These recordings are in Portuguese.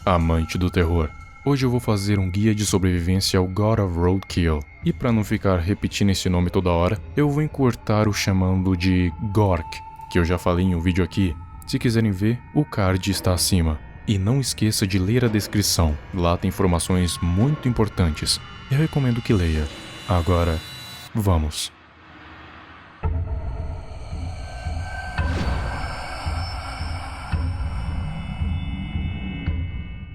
amante do terror. Hoje eu vou fazer um guia de sobrevivência ao God of Roadkill. E para não ficar repetindo esse nome toda hora, eu vou encurtar o chamando de Gork, que eu já falei em um vídeo aqui. Se quiserem ver, o card está acima. E não esqueça de ler a descrição, lá tem informações muito importantes. Eu recomendo que leia. Agora, vamos.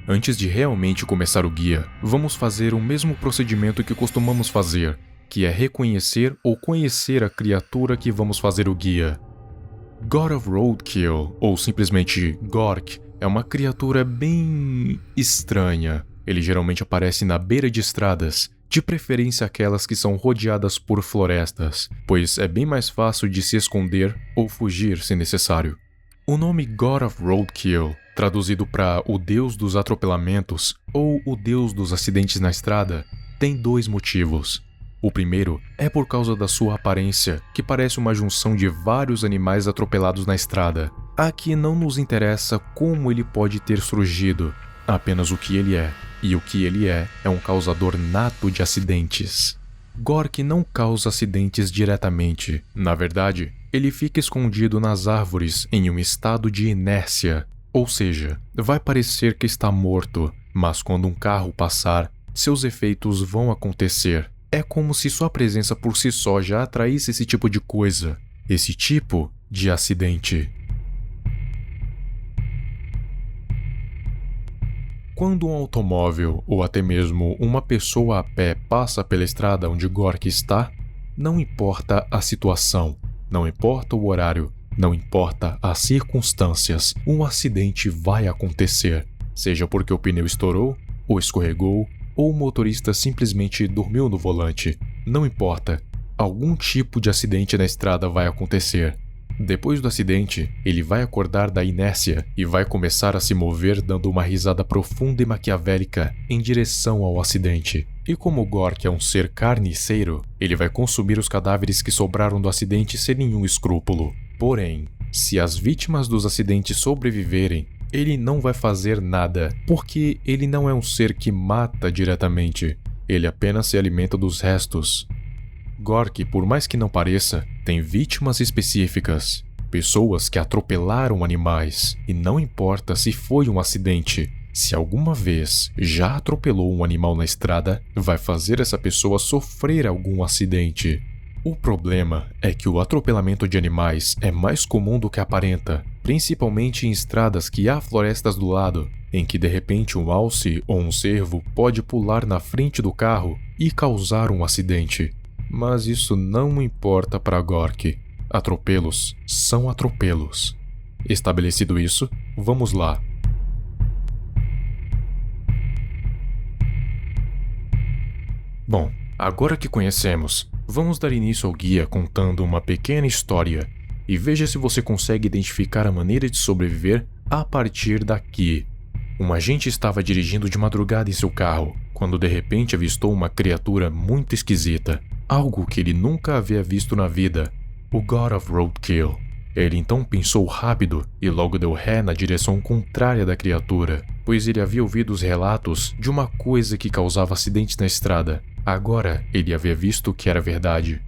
Antes de realmente começar o guia, vamos fazer o mesmo procedimento que costumamos fazer, que é reconhecer ou conhecer a criatura que vamos fazer o guia. God of Roadkill, ou simplesmente Gork, é uma criatura bem estranha. Ele geralmente aparece na beira de estradas, de preferência aquelas que são rodeadas por florestas, pois é bem mais fácil de se esconder ou fugir se necessário. O nome God of Roadkill, traduzido para o Deus dos Atropelamentos ou o Deus dos Acidentes na Estrada, tem dois motivos. O primeiro é por causa da sua aparência, que parece uma junção de vários animais atropelados na estrada. Aqui não nos interessa como ele pode ter surgido, apenas o que ele é. E o que ele é um causador nato de acidentes. Gork não causa acidentes diretamente. Na verdade, ele fica escondido nas árvores em um estado de inércia. Ou seja, vai parecer que está morto, mas quando um carro passar, seus efeitos vão acontecer. É como se sua presença por si só já atraísse esse tipo de coisa, esse tipo de acidente. Quando um automóvel ou até mesmo uma pessoa a pé passa pela estrada onde Gork está, não importa a situação, não importa o horário, não importa as circunstâncias, um acidente vai acontecer, seja porque o pneu estourou, ou escorregou, ou o motorista simplesmente dormiu no volante. Não importa, algum tipo de acidente na estrada vai acontecer. Depois do acidente, ele vai acordar da inércia e vai começar a se mover dando uma risada profunda e maquiavélica em direção ao acidente. E como Gork é um ser carniceiro, ele vai consumir os cadáveres que sobraram do acidente sem nenhum escrúpulo. Porém, se as vítimas dos acidentes sobreviverem, ele não vai fazer nada, porque ele não é um ser que mata diretamente, ele apenas se alimenta dos restos. Gork, por mais que não pareça, tem vítimas específicas, pessoas que atropelaram animais, e não importa se foi um acidente, se alguma vez já atropelou um animal na estrada, vai fazer essa pessoa sofrer algum acidente. O problema é que o atropelamento de animais é mais comum do que aparenta, principalmente em estradas que há florestas do lado, em que de repente um alce ou um cervo pode pular na frente do carro e causar um acidente. Mas isso não importa para Gork. Atropelos são atropelos. Estabelecido isso, vamos lá. Bom, agora que conhecemos, vamos dar início ao guia contando uma pequena história e veja se você consegue identificar a maneira de sobreviver a partir daqui. Um agente estava dirigindo de madrugada em seu carro, quando de repente avistou uma criatura muito esquisita, algo que ele nunca havia visto na vida, o God of Roadkill. Ele então pensou rápido e logo deu ré na direção contrária da criatura, pois ele havia ouvido os relatos de uma coisa que causava acidentes na estrada. Agora ele havia visto que era verdade.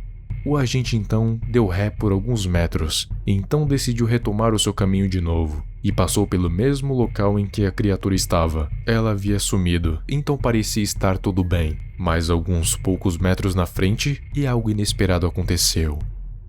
O agente então deu ré por alguns metros, e então decidiu retomar o seu caminho de novo, e passou pelo mesmo local em que a criatura estava. Ela havia sumido, então parecia estar tudo bem, mas alguns poucos metros na frente e algo inesperado aconteceu.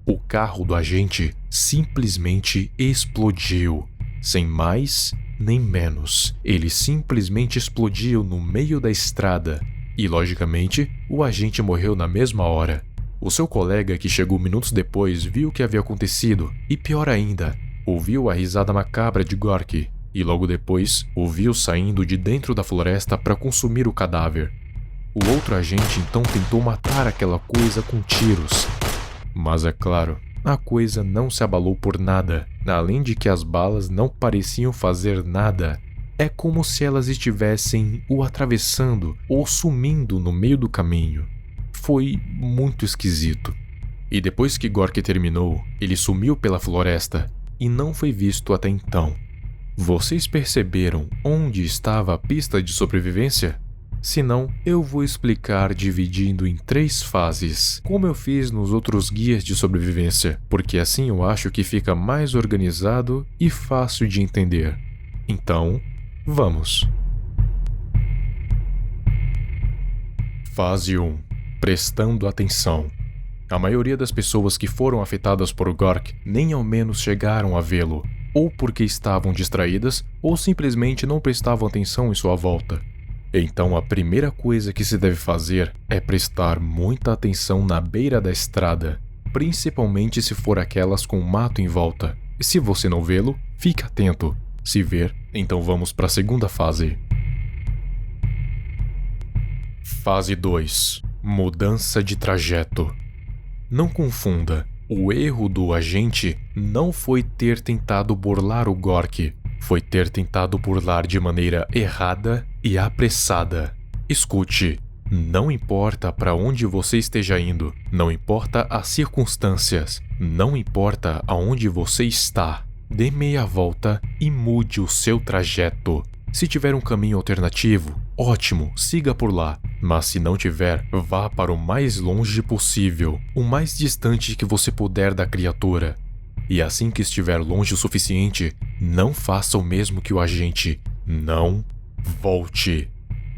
O carro do agente simplesmente explodiu, sem mais nem menos. Ele simplesmente explodiu no meio da estrada, e logicamente o agente morreu na mesma hora. O seu colega, que chegou minutos depois, viu o que havia acontecido e, pior ainda, ouviu a risada macabra de Gork e logo depois o viu saindo de dentro da floresta para consumir o cadáver. O outro agente então tentou matar aquela coisa com tiros, mas é claro, a coisa não se abalou por nada, além de que as balas não pareciam fazer nada. É como se elas estivessem o atravessando ou sumindo no meio do caminho. Foi muito esquisito. E depois que Gork terminou, ele sumiu pela floresta e não foi visto até então. Vocês perceberam onde estava a pista de sobrevivência? Se não, eu vou explicar dividindo em 3 fases, como eu fiz nos outros guias de sobrevivência, porque assim eu acho que fica mais organizado e fácil de entender. Então, vamos! Fase 1. Prestando atenção. A maioria das pessoas que foram afetadas por Gork nem ao menos chegaram a vê-lo, ou porque estavam distraídas, ou simplesmente não prestavam atenção em sua volta. Então a primeira coisa que se deve fazer é prestar muita atenção na beira da estrada, principalmente se for aquelas com mato em volta. Se você não vê-lo, fique atento. Se ver, então vamos para a segunda fase. Fase 2. Mudança de trajeto. Não confunda, o erro do agente não foi ter tentado burlar o Gork, foi ter tentado burlar de maneira errada e apressada. Escute, não importa para onde você esteja indo, não importa as circunstâncias, não importa aonde você está, dê meia volta e mude o seu trajeto. Se tiver um caminho alternativo, ótimo, siga por lá. Mas se não tiver, vá para o mais longe possível, o mais distante que você puder da criatura. E assim que estiver longe o suficiente, não faça o mesmo que o agente. Não volte.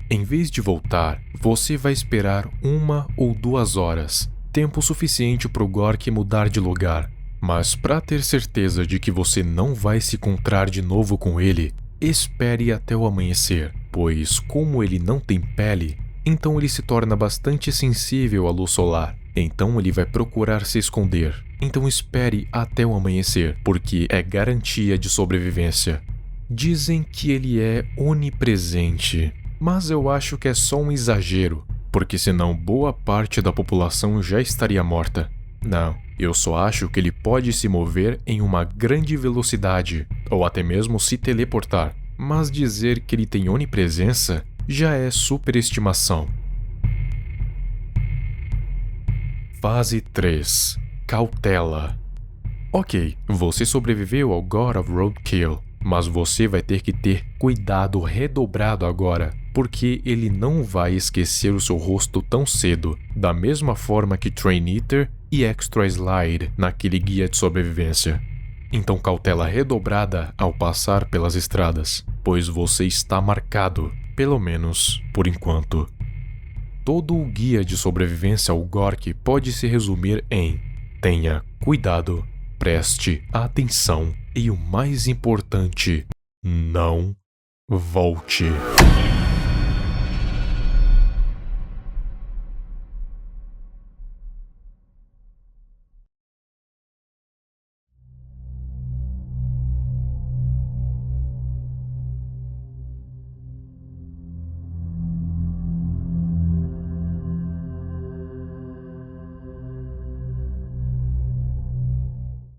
Em vez de voltar, você vai esperar 1 ou 2 horas, tempo suficiente para o Gork mudar de lugar. Mas para ter certeza de que você não vai se encontrar de novo com ele, espere até o amanhecer, pois como ele não tem pele, então ele se torna bastante sensível à luz solar. Então ele vai procurar se esconder. Então espere até o amanhecer, porque é garantia de sobrevivência. Dizem que ele é onipresente, mas eu acho que é só um exagero, porque senão boa parte da população já estaria morta. Não, eu só acho que ele pode se mover em uma grande velocidade, ou até mesmo se teleportar, mas dizer que ele tem onipresença já é superestimação. Fase 3. Cautela. Ok, você sobreviveu ao God of Roadkill, mas você vai ter que ter cuidado redobrado agora, porque ele não vai esquecer o seu rosto tão cedo, da mesma forma que Train Eater e Extra Slide naquele guia de sobrevivência. Então cautela redobrada ao passar pelas estradas, pois você está marcado, pelo menos por enquanto. Todo o guia de sobrevivência ao Gork pode se resumir em: tenha cuidado, preste atenção e o mais importante, não volte.